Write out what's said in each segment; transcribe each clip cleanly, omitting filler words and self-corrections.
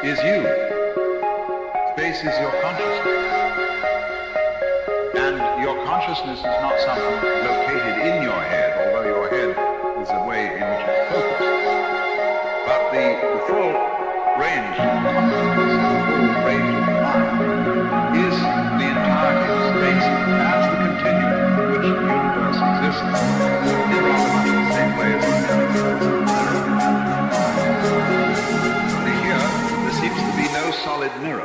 is you. Space is your consciousness. And your consciousness is not something located in your head, although your head is the way in which it's focused. But the full range of consciousness, the full range of the mind, is the entirety of space as the continuum in which the universe exists, in rather much the same way as the universe. Only here, there seems to be no solid mirror.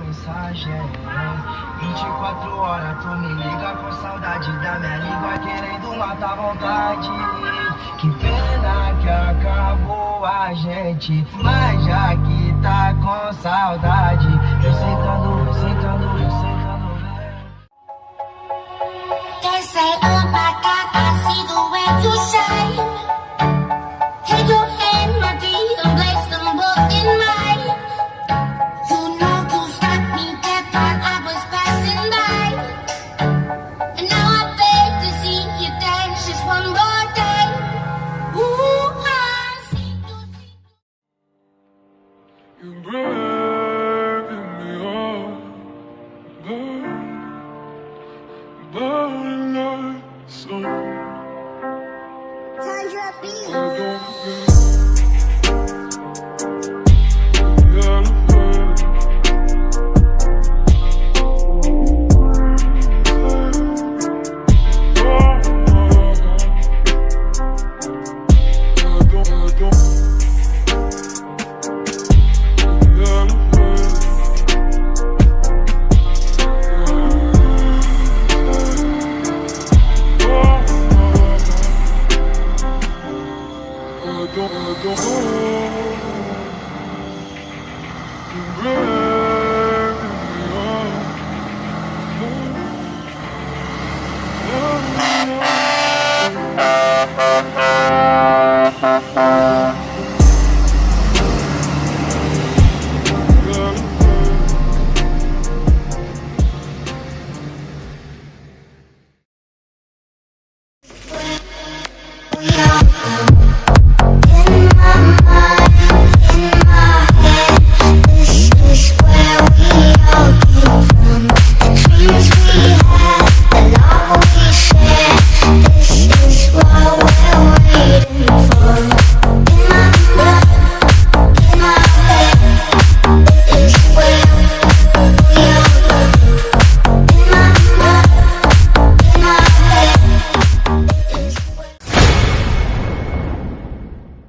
Mensagem 24 horas tu me liga com saudade da minha língua, querendo matar a vontade. Que pena que acabou a gente, mas já que tá com saudade, vem sentando, vem sentando, vem sentando, They say, oh my God, I see the way you shine. Take your hand, my dear, and place them both in mine. You know you stopped me dead while I was passing by. And now I beg to see you dance just one more time. Ooh, I see you. You burn me up, burning like sun. Sandra B.